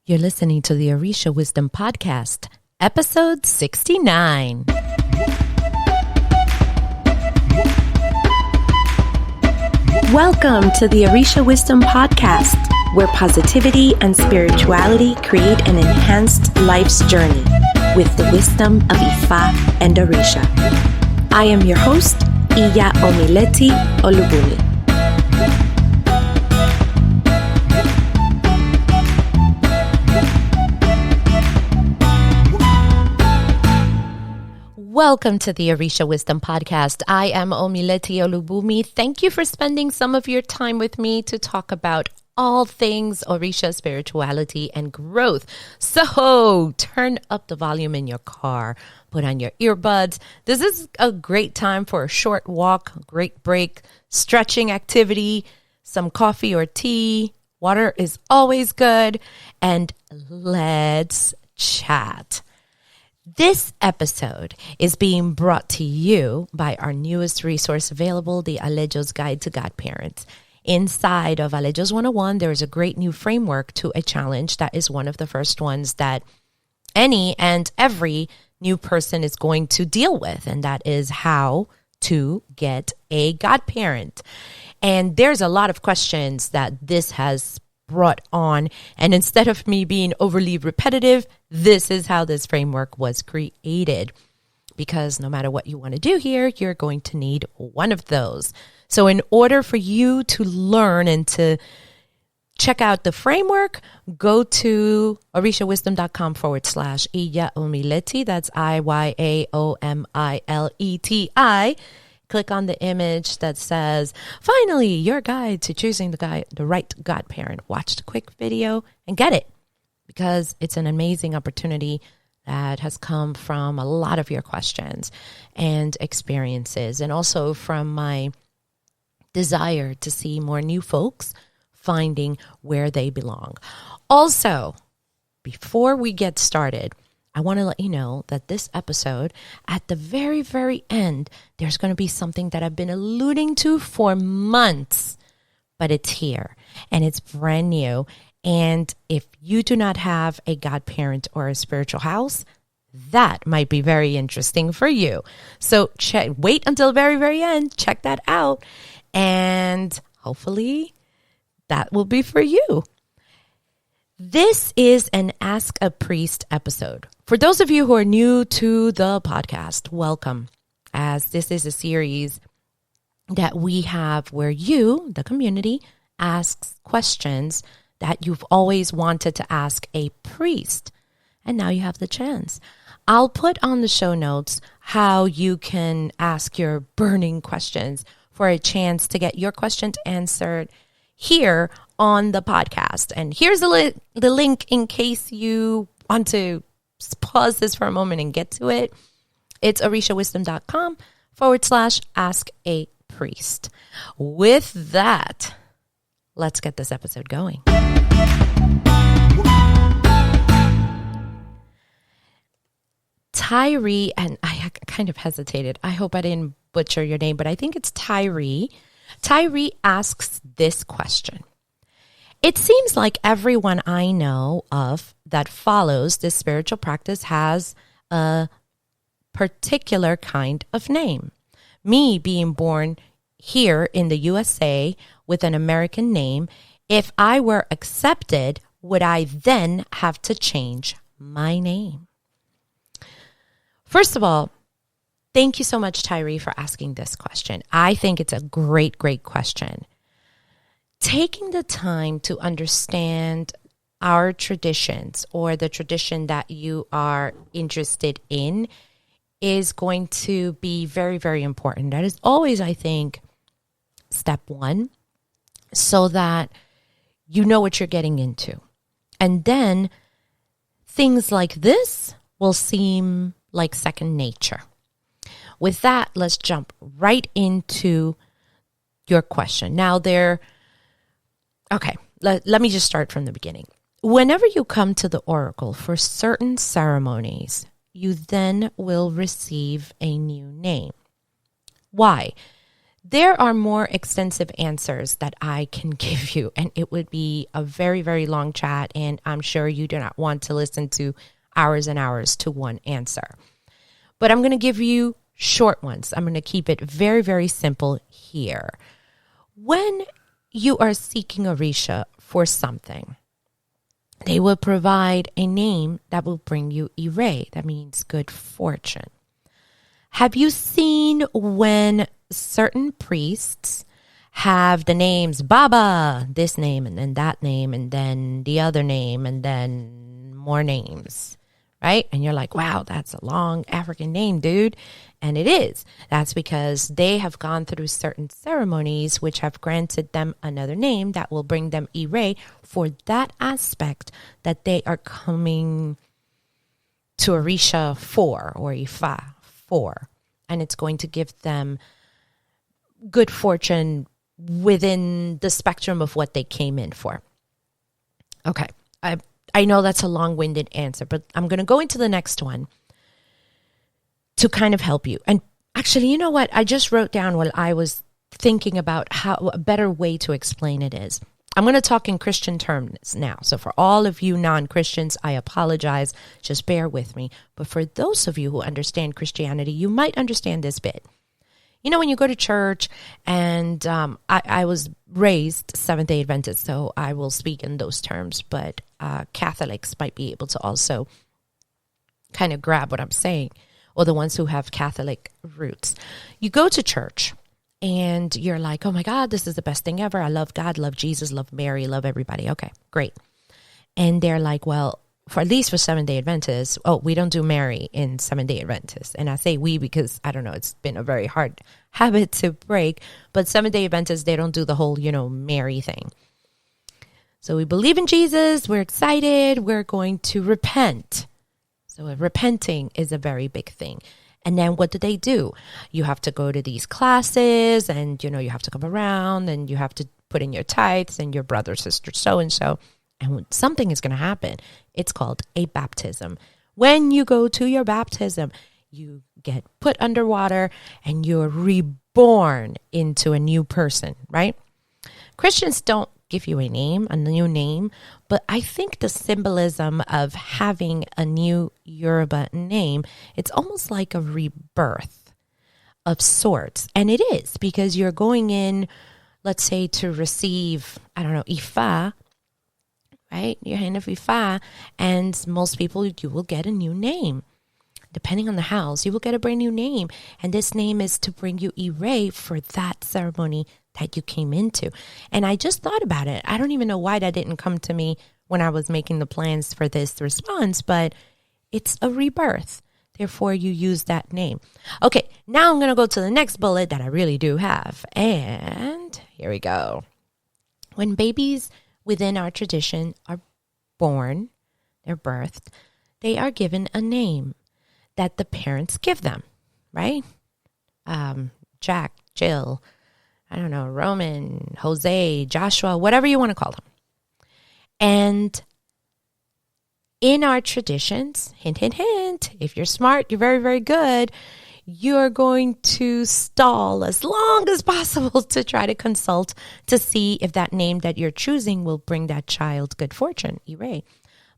You're listening to the Orisha Wisdom Podcast, episode 69. Welcome to the Orisha Wisdom Podcast, where positivity and spirituality create an enhanced life's journey with the wisdom of Ifa and Orisha. I am your host, Omileti Olubunmi. Welcome to the Orisha Wisdom Podcast. I am Omileti Olubunmi. Thank you for spending some of your time with me to talk about all things Orisha spirituality and growth. So turn up the volume in your car, put on your earbuds. This is a great time for a short walk, a great break, stretching activity, some coffee or tea. Water is always good. And let's chat. This episode is being brought to you by our newest resource available, the Alejo's Guide to Godparents. Inside of Alejo's 101, there is a great new framework to a challenge that is one of the first ones that any and every new person is going to deal with, and that is how to get a godparent. And there's a lot of questions that this has brought on, and instead of me being overly repetitive, this is how this framework was created, because no matter what you want to do here, you're going to need one of those. So in order for you to learn and to check out the framework, go to orishawisdom.com/Iya Omileti. That's IYAOMILETI. Click on the image that says, finally, your guide to choosing the right godparent. Watch the quick video and get it, because it's an amazing opportunity that has come from a lot of your questions and experiences, and also from my desire to see more new folks finding where they belong. Also, before we get started, I want to let you know that this episode, at the very, very end, there's going to be something that I've been alluding to for months, but it's here and it's brand new. And if you do not have a godparent or a spiritual house, that might be very interesting for you. So wait until the very, very end. Check that out. And hopefully that will be for you. This is an Ask a Priest episode. For those of you who are new to the podcast, welcome, as this is a series that we have where you, the community, asks questions that you've always wanted to ask a priest. And now you have the chance. I'll put on the show notes how you can ask your burning questions for a chance to get your questions answered here on the podcast. And here's the link in case you want to pause this for a moment and get to it. It's orishawisdom.com/ask a priest. With that, let's get this episode going. Tyree, and I kind of hesitated. I hope I didn't butcher your name, but I think it's Tyree. Tyree asks this question. It seems like everyone I know of that follows this spiritual practice has a particular kind of name. Me being born here in the USA with an American name, if I were accepted, would I then have to change my name? First of all, thank you so much, Tyree, for asking this question. I think it's a great, great question. Taking the time to understand our traditions, or the tradition that you are interested in, is going to be very, very important. That is always, I think, step one, so that you know what you're getting into. And then things like this will seem like second nature. With that, let's jump right into your question. Now, let me just start from the beginning. Whenever you come to the oracle for certain ceremonies, you then will receive a new name. Why? There are more extensive answers that I can give you, and it would be a very, very long chat, and I'm sure you do not want to listen to hours and hours to one answer. But I'm going to give you short ones. I'm going to keep it very, very simple here. When you are seeking Orisha for something, they will provide a name that will bring you ire. That means good fortune. Have you seen when certain priests have the names Baba, this name, and then that name, and then the other name, and then more names, right? And you're like, wow, that's a long African name, dude. And it is. That's because they have gone through certain ceremonies which have granted them another name that will bring them ire for that aspect that they are coming to Orisha for, or Ifa for. And it's going to give them good fortune within the spectrum of what they came in for. Okay. I know that's a long-winded answer, but I'm going to go into the next one to kind of help you. And actually, you know what? I just wrote down while I was thinking about how a better way to explain it is. I'm going to talk in Christian terms now. So for all of you non-Christians, I apologize. Just bear with me. But for those of you who understand Christianity, you might understand this bit. You know, when you go to church, and I was raised Seventh-day Adventist, so I will speak in those terms, but Catholics might be able to also kind of grab what I'm saying, or the ones who have Catholic roots. You go to church, and you're like, oh my God, this is the best thing ever. I love God, love Jesus, love Mary, love everybody. Okay, great. And they're like, well, for at least for Seventh-day Adventists, we don't do Mary in Seventh-day Adventists. And I say we because, I don't know, it's been a very hard habit to break. But Seventh-day Adventists, they don't do the whole, Mary thing. So we believe in Jesus. We're excited. We're going to repent. So repenting is a very big thing. And then what do? You have to go to these classes, and, you have to come around, and you have to put in your tithes and your brother, sister, so-and-so. And when something is going to happen, it's called a baptism. When you go to your baptism, you get put underwater and you're reborn into a new person, right? Christians don't give you a new name, but I think the symbolism of having a new Yoruba name, it's almost like a rebirth of sorts. And it is, because you're going in, let's say, to receive, Ifa, right? Your hand of Ifa, and most people, you will get a new name. Depending on the house, you will get a brand new name. And this name is to bring you ire for that ceremony that you came into. And I just thought about it. I don't even know why that didn't come to me when I was making the plans for this response, but it's a rebirth. Therefore, you use that name. Okay, now I'm going to go to the next bullet that I really do have. And here we go. When babies within our tradition are born, they're birthed, they are given a name that the parents give them, right? Jack, Jill, Roman, Jose, Joshua, whatever you want to call them. And in our traditions, hint, hint, hint, if you're smart, you're very, very good, you're going to stall as long as possible to try to consult to see if that name that you're choosing will bring that child good fortune, ire.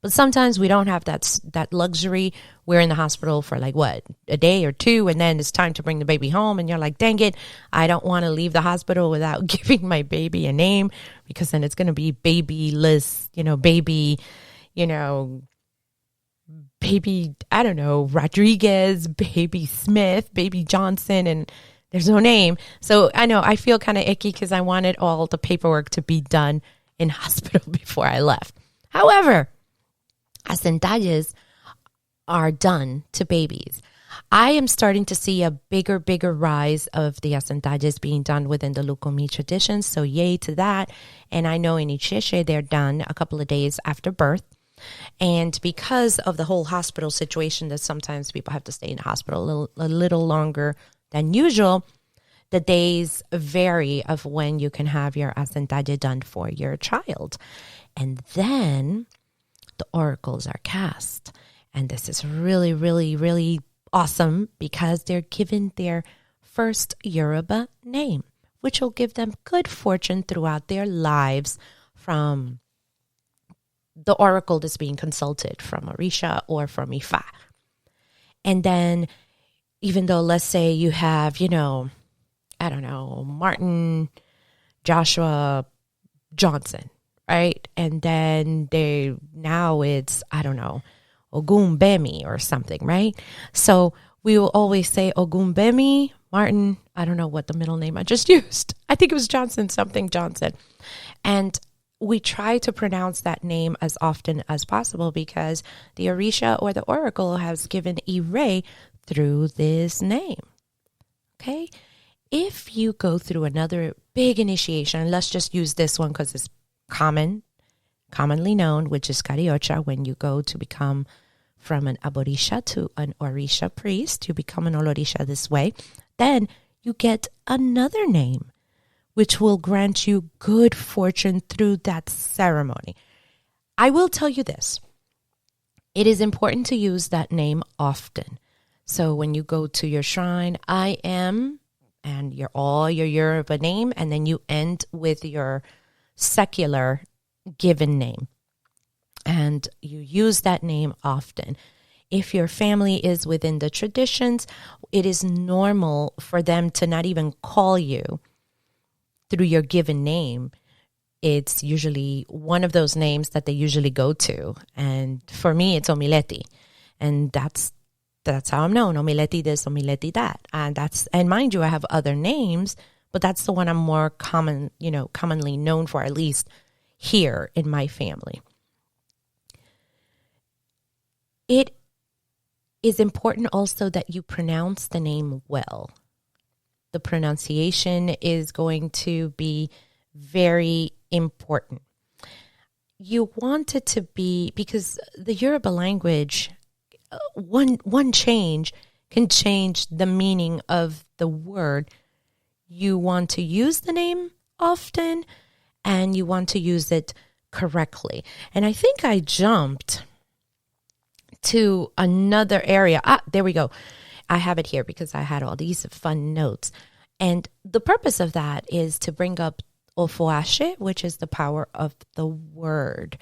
But sometimes we don't have that luxury. We're in the hospital for a day or two, and then it's time to bring the baby home, and you're like, dang it, I don't want to leave the hospital without giving my baby a name, because then it's going to be babyless, baby, baby, Rodriguez, baby Smith, baby Johnson, and there's no name. So I know I feel kind of icky because I wanted all the paperwork to be done in hospital before I left. However, asentajes are done to babies. I am starting to see a bigger rise of the asentajes being done within the Lukomi tradition. So yay to that. And I know in Ichishe, they're done a couple of days after birth. And because of the whole hospital situation, that sometimes people have to stay in the hospital a little longer than usual, the days vary of when you can have your asentaje done for your child. And then the oracles are cast. And this is really, really, really awesome because they're given their first Yoruba name, which will give them good fortune throughout their lives from the oracle that's being consulted from Orisha or from Ifa. And then even though, let's say you have, Martin Joshua Johnson, right? And then now it's, Olubunmi or something, right? So we will always say Olubunmi, Martin, I don't know what the middle name I just used. I think it was Johnson. And we try to pronounce that name as often as possible because the Orisha or the oracle has given Ire through this name. Okay? If you go through another big initiation, let's just use this one because it's commonly known, which is Kariocha, when you go to become from an Aborisha to an Orisha priest, you become an Olorisha this way, then you get another name, which will grant you good fortune through that ceremony. I will tell you this. It is important to use that name often. So when you go to your shrine, I am, and your Yoruba name, and then you end with your secular given name. And you use that name often. If your family is within the traditions, it is normal for them to not even call you through your given name. It's usually one of those names that they usually go to. And for me, it's Omileti. And that's how I'm known. Omileti this, Omileti that. And mind you, I have other names, but that's the one I'm more commonly known for, at least here in my family. It is important also that you pronounce the name well. The pronunciation is going to be very important. You want it to be, because the Yoruba language, one change can change the meaning of the word. You want to use the name often, and you want to use it correctly. And I think I jumped to another area. There we go. I have it here because I had all these fun notes. And the purpose of that is to bring up Ofoashe, which is the power of the word.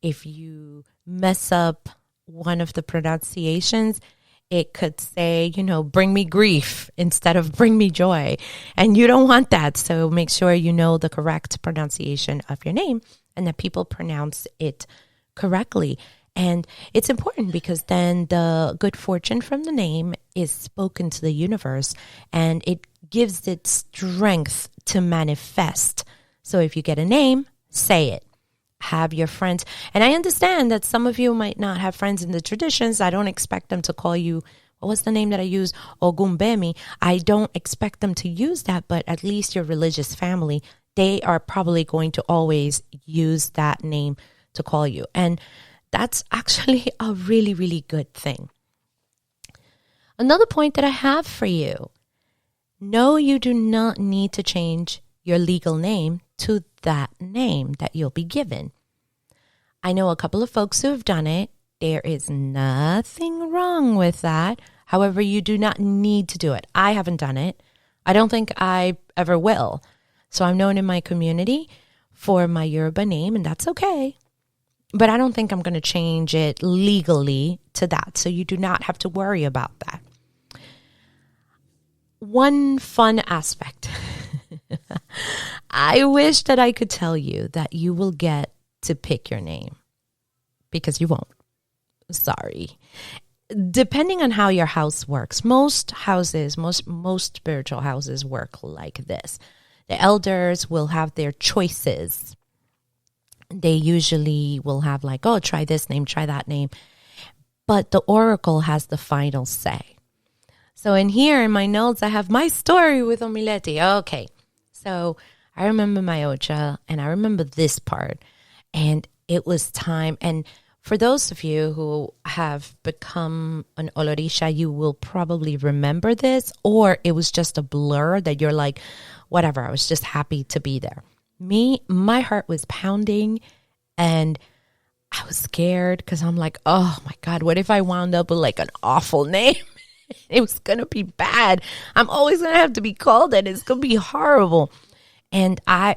If you mess up one of the pronunciations, it could say, bring me grief instead of bring me joy. And you don't want that. So make sure you know the correct pronunciation of your name and that people pronounce it correctly. And it's important because then the good fortune from the name is spoken to the universe and it gives it strength to manifest. So if you get a name, say it. Have your friends. And I understand that some of you might not have friends in the traditions. I don't expect them to call you, what was the name that I use? Olubunmi. I don't expect them to use that, but at least your religious family, they are probably going to always use that name to call you. And that's actually a really, really good thing. Another point that I have for you. No, you do not need to change your legal name to that name that you'll be given. I know a couple of folks who have done it. There is nothing wrong with that. However, you do not need to do it. I haven't done it. I don't think I ever will. So I'm known in my community for my Yoruba name, and that's okay. But I don't think I'm going to change it legally to that. So you do not have to worry about that. One fun aspect. I wish that I could tell you that you will get to pick your name, because you won't. Sorry. Depending on how your house works, most spiritual houses work like this. The elders will have their choices. They usually will have like, oh, try this name, try that name. But the oracle has the final say. So in here in my notes, I have my story with Omileti. Okay. So I remember my Ocha and I remember this part, and it was time. And for those of you who have become an Olorisha, you will probably remember this, or it was just a blur that you're like, whatever, I was just happy to be there. My heart was pounding and I was scared because I'm like, oh my God, what if I wound up with like an awful name? It was going to be bad. I'm always going to have to be called it. It's going to be horrible. And I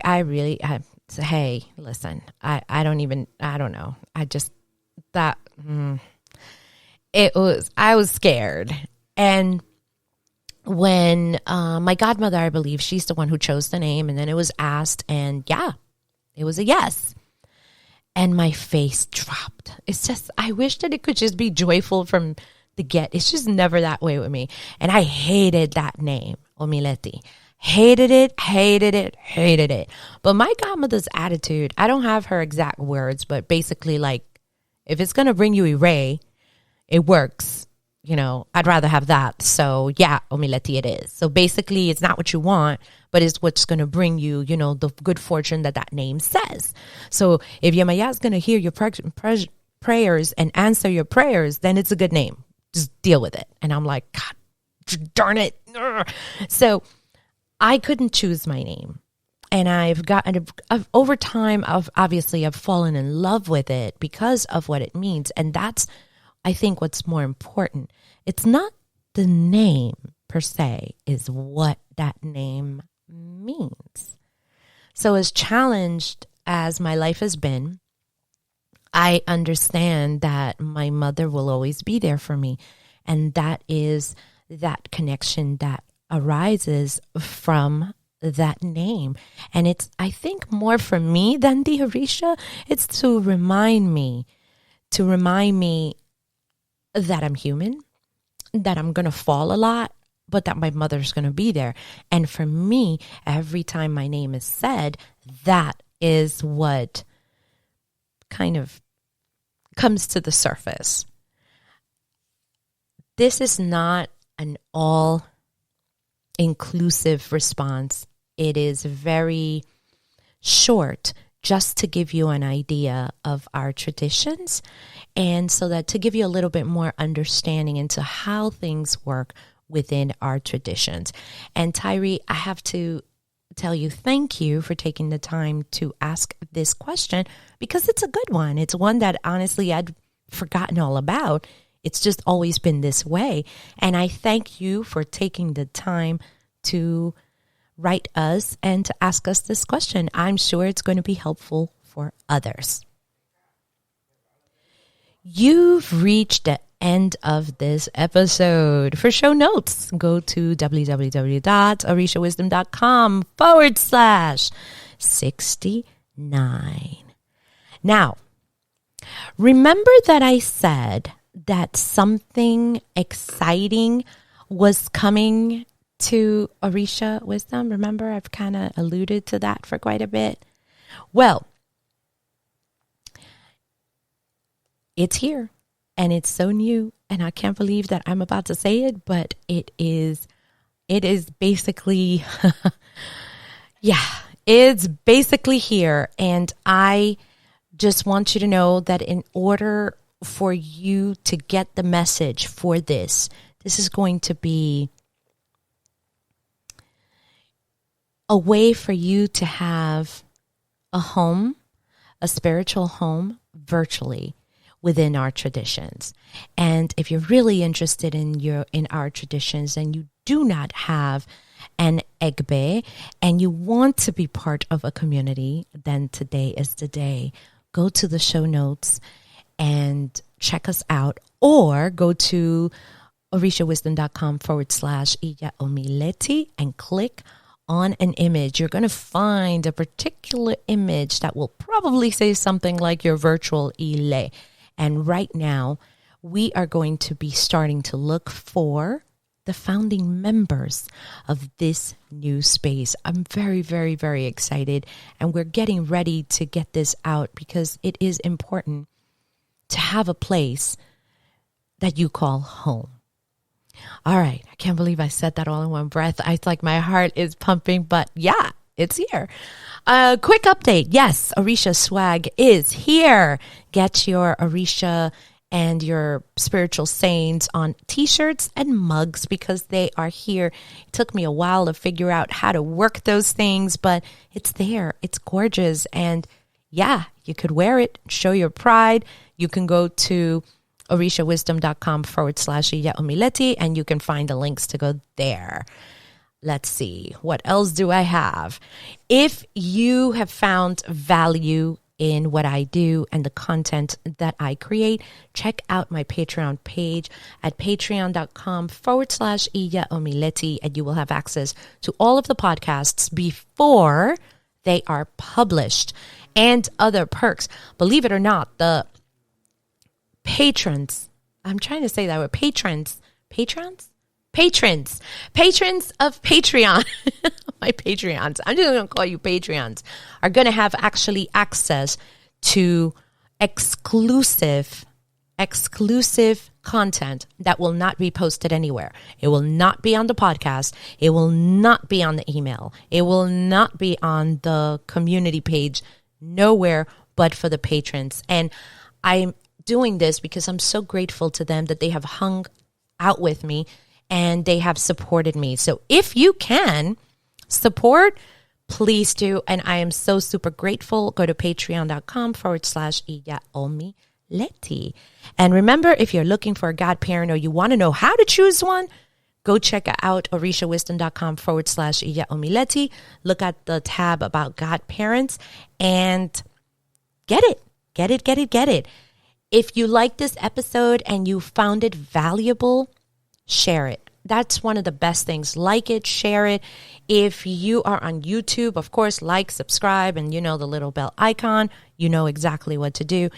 said, hey, listen, I don't know. I was scared. And when my godmother, I believe, she's the one who chose the name, and then it was asked, and yeah, it was a yes. And my face dropped. It's just, I wish that it could just be joyful from the get. It's just never that way with me. And I hated that name, Omileti. Hated it. But my godmother's attitude, I don't have her exact words, but basically like, if it's going to bring you Ire, it works. You know, I'd rather have that. So yeah, Omileti it is. So basically it's not what you want, but it's what's going to bring you, you know, the good fortune that name says. So if Yamaya is going to hear your prayers and answer your prayers, then it's a good name. Just deal with it. And I'm like, God darn it. So I couldn't choose my name. And over time, I've fallen in love with it because of what it means. And that's, I think, what's more important. It's not the name per se, is what that name means. So as challenged as my life has been, I understand that my mother will always be there for me. And that is that connection that arises from that name. And it's, I think, more for me than the Orisha. It's to remind me that I'm human, that I'm going to fall a lot, but that my mother's going to be there. And for me, every time my name is said, that is what kind of comes to the surface. This is not an all-inclusive response. It is very short, just to give you an idea of our traditions, and so that to give you a little bit more understanding into how things work within our traditions. And Tyree, I have to tell you, thank you for taking the time to ask this question, because it's a good one. It's one that honestly I'd forgotten all about. It's just always been this way. And I thank you for taking the time to write us and to ask us this question. I'm sure it's going to be helpful for others. You've reached the end of this episode. For show notes, go to www.orishawisdom.com/69. Now, remember that I said that something exciting was coming to Orisha Wisdom? Remember, I've kind of alluded to that for quite a bit. Well, it's here, and it's so new, and I can't believe that I'm about to say it, but it is basically, it's basically here. And I just want you to know that in order for you to get the message for this is going to be a way for you to have a home, a spiritual home, virtually within our traditions. And if you're really interested in our traditions and you do not have an egbe and you want to be part of a community, then today is the day. Go to the show notes and check us out, or go to orishawisdom.com/Omileti and click on an image. You're going to find a particular image that will probably say something like your virtual Ile. And right now, we are going to be starting to look for the founding members of this new space. I'm very, very, very excited. And we're getting ready to get this out because it is important to have a place that you call home. All right. I can't believe I said that all in one breath. It's like my heart is pumping, but yeah, it's here. Quick update. Yes, Orisha swag is here. Get your Orisha and your spiritual sayings on t-shirts and mugs because they are here. It took me a while to figure out how to work those things, but it's there. It's gorgeous. And yeah, you could wear it, show your pride. You can go to orishawisdom.com/Omileti, and you can find the links to go there. Let's see, what else do I have? If you have found value in what I do and the content that I create, check out my Patreon page at patreon.com/Omileti, and you will have access to all of the podcasts before they are published and other perks. Believe it or not, the patrons, I'm trying to say that word, patrons of Patreon, my Patreons, I'm just going to call you Patreons, are going to have actually access to exclusive content that will not be posted anywhere. It will not be on the podcast. It will not be on the email. It will not be on the community page, nowhere but for the patrons. And I'm doing this because I'm so grateful to them that they have hung out with me and they have supported me. So if you can support, please do. And I am so super grateful. Go to patreon.com/Omileti. And remember, if you're looking for a godparent or you want to know how to choose one, go check out orishawisdom.com/Omileti. Look at the tab about godparents and get it. If you like this episode and you found it valuable, share it. That's one of the best things. Like it, share it. If you are on YouTube, of course, like, subscribe, and the little bell icon. You know exactly what to do.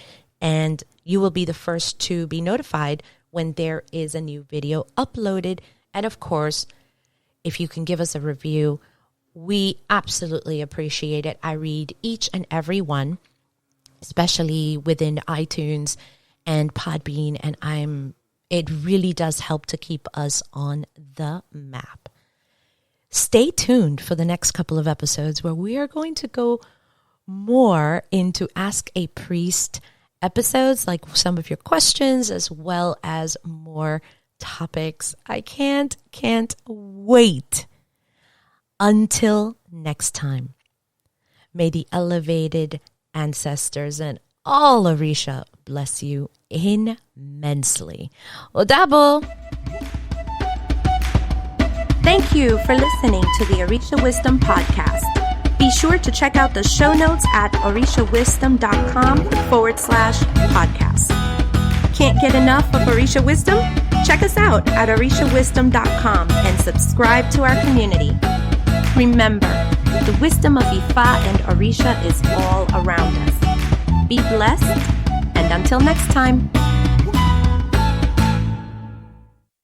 And you will be the first to be notified when there is a new video uploaded. And of course, if you can give us a review, we absolutely appreciate it. I read each and every one, especially within iTunes and Podbean, and it really does help to keep us on the map. Stay tuned for the next couple of episodes where we are going to go more into Ask a Priest episodes, like some of your questions, as well as more topics. I can't wait. Until next time, may the elevated ancestors and all Orisha bless you immensely. Odabo! Thank you for listening to the Orisha Wisdom Podcast. Be sure to check out the show notes at orishawisdom.com/podcast. Can't get enough of Orisha Wisdom? Check us out at orishawisdom.com and subscribe to our community. Remember, the wisdom of Ifa and Orisha is all around us. Be blessed, and until next time.